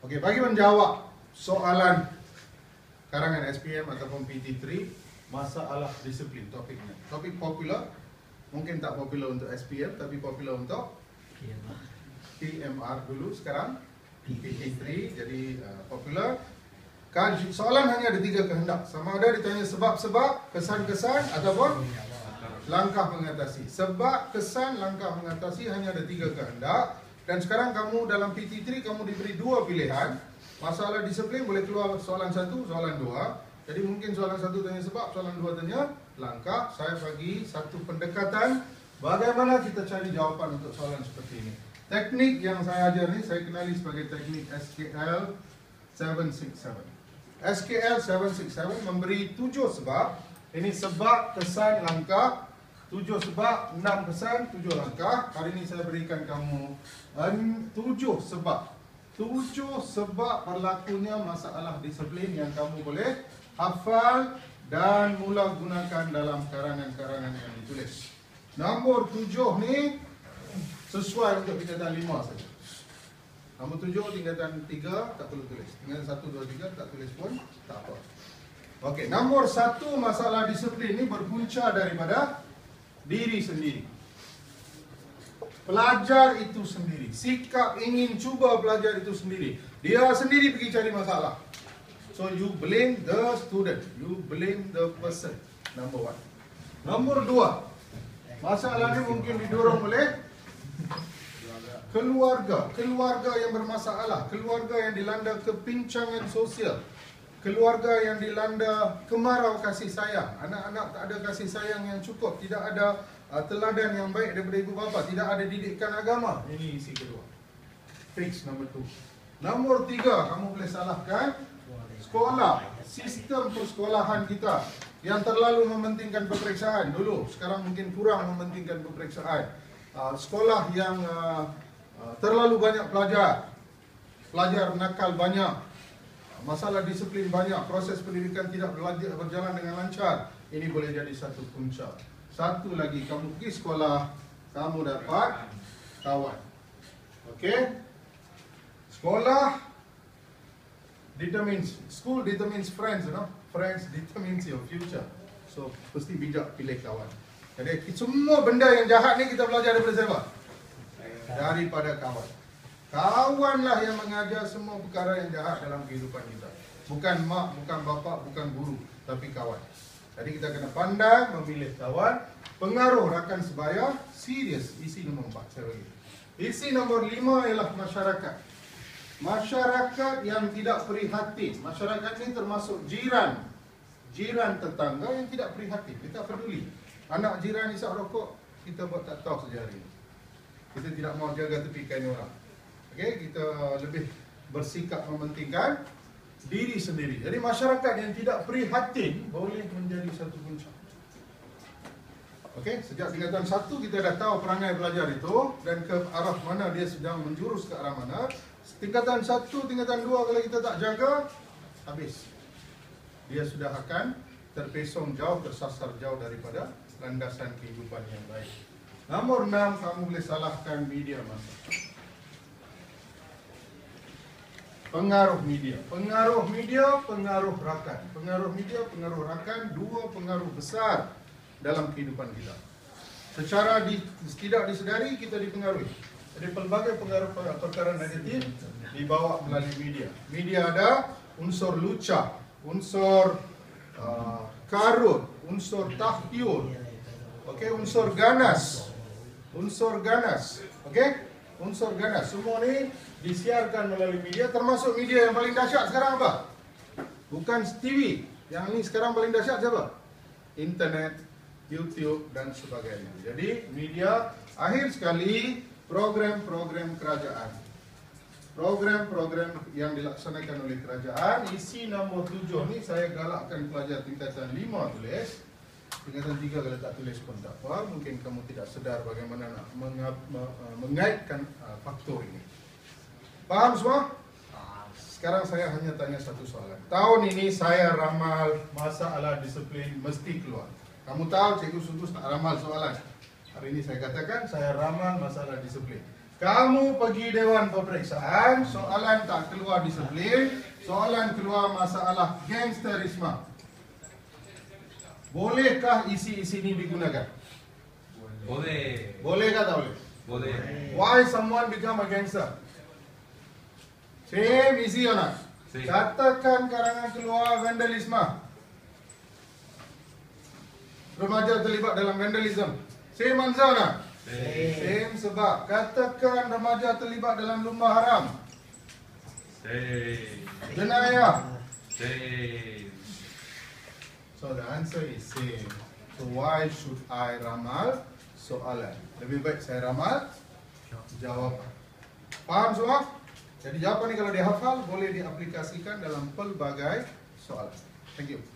Okey, bagi menjawab soalan karangan SPM ataupun PT3, masalah disiplin topiknya. Topik popular, mungkin tak popular untuk SPM tapi popular untuk PMR dulu, sekarang PT3 jadi popular. Soalan hanya ada 3 kehendak. Sama ada ditanya sebab-sebab, kesan-kesan ataupun langkah mengatasi. Sebab, kesan, langkah mengatasi, hanya ada 3 kehendak. Dan sekarang kamu dalam PT3 kamu diberi 2 pilihan. Masalah disiplin boleh keluar soalan 1, soalan 2. Jadi mungkin soalan 1 tanya sebab, soalan 2 tanya langkah. Saya bagi satu pendekatan bagaimana kita cari jawapan untuk soalan seperti ini. Teknik yang saya ajar ni saya kenali sebagai teknik SKL 767. SKL 767 memberi 7 sebab. Ini sebab, kesan, langkah. 7 sebab, 6 kesan, 7 langkah. Hari ini saya berikan kamu 7 sebab. 7 sebab berlakunya masalah disiplin yang kamu boleh hafal dan mula gunakan dalam karangan-karangan yang ditulis. Nombor 7 ni sesuai untuk tingkatan 5 saja. Nombor 7 tingkatan 3 tak perlu tulis. Tingkatan 1, 2, 3 tak tulis pun tak apa. Okey, nombor 1 masalah disiplin ni berpunca daripada diri sendiri. Pelajar itu sendiri. Sikap ingin cuba pelajar itu sendiri. Dia sendiri pergi cari masalah. So you blame the student. You blame the person. Number 1. Nombor 2. Masalah ni mungkin didorong oleh keluarga. Keluarga yang bermasalah. Keluarga yang dilanda kepincangan sosial. Keluarga yang dilanda kemarau kasih sayang. Anak-anak tak ada kasih sayang yang cukup. Tidak ada teladan yang baik daripada ibu bapa. Tidak ada didikan agama. Ini isi kedua. Fix nombor 2. Nombor 3, kamu boleh salahkan sekolah. Sistem persekolahan kita yang terlalu mementingkan peperiksaan dulu. Sekarang mungkin kurang mementingkan peperiksaan. Sekolah yang terlalu banyak pelajar. Pelajar nakal banyak. Masalah disiplin banyak. Proses pendidikan tidak berjalan dengan lancar. Ini boleh jadi satu punca. Satu lagi, kamu pergi sekolah, kamu dapat kawan. Okey? Sekolah determines, school determines friends, you know? Friends determines your future. So, mesti bijak pilih kawan. Jadi, semua benda yang jahat ni kita belajar daripada siapa? Daripada kawan. Kawanlah yang mengajar semua perkara yang jahat dalam kehidupan kita. Bukan mak, bukan bapa, bukan guru, tapi kawan. Jadi kita kena pandai memilih kawan. Pengaruh rakan sebaya, serius. Isi nombor 4 saya bagi. Isi nombor 5 ialah masyarakat. Masyarakat yang tidak prihatin. Masyarakat ini termasuk jiran. Jiran tetangga yang tidak prihatin. Kita peduli. Anak jiran isap rokok, kita buat tak tahu sejari. Kita tidak mau jaga tepi kain orang. Okey, kita lebih bersikap mementingkan diri sendiri. Jadi masyarakat yang tidak prihatin boleh menjadi satu punca. Okey, sejak tingkatan 1 kita dah tahu perangai pelajar itu dan ke arah mana dia sedang menjurus ke arah mana. Tingkatan 1, tingkatan 2 kalau kita tak jaga, habis. Dia sudah akan terpesong jauh, tersasar jauh daripada landasan kehidupan yang baik. Nombor 6, kamu boleh salahkan media masa. Pengaruh media. Pengaruh media, pengaruh rakan. Pengaruh media, pengaruh rakan, 2 pengaruh besar dalam kehidupan kita. Secara tidak disedari kita dipengaruhi. Jadi pelbagai pengaruh perkara negatif dibawa melalui media. Media ada unsur lucah, unsur karut, unsur tahyul, okey, unsur ganas. Unsur ganas. Okey? Unsur ganas. Semua ni disiarkan melalui media, termasuk media yang paling dahsyat sekarang apa? Bukan TV. Yang ni sekarang paling dahsyat siapa? Internet, YouTube dan sebagainya. Jadi media, akhir sekali program-program kerajaan. Program-program yang dilaksanakan oleh kerajaan. Isi nombor 7 ni saya galakkan pelajar tingkatan 5 tulis. Tingkatan 3 kalau tak tulis pun tak apa. Mungkin kamu tidak sedar bagaimana nak mengaitkan faktor ini. Faham semua? Sekarang saya hanya tanya satu soalan. Tahun ini saya ramal masalah disiplin mesti keluar. Kamu tahu cikgu sungguh tak ramal soalan. Hari ini saya katakan saya ramal masalah disiplin. Kamu pergi Dewan Peperiksaan, soalan tak keluar disiplin, soalan keluar masalah gangsterisme. Bolehkah isi-isi ini digunakan? Boleh. Boleh tak boleh? Boleh. Why someone become a gangster? Same isi or not? Same. Katakan karangan keluar vandalisme. Remaja terlibat dalam vandalism. Same answer or not? Same sebab. Katakan remaja terlibat dalam lumba haram. Same. Jenayah. Same. So the answer is same. So why should I ramal soalan? Lebih baik saya ramal jawapan. Faham semua? Jadi jawapan ini kalau dihafal boleh diaplikasikan dalam pelbagai soalan. Thank you.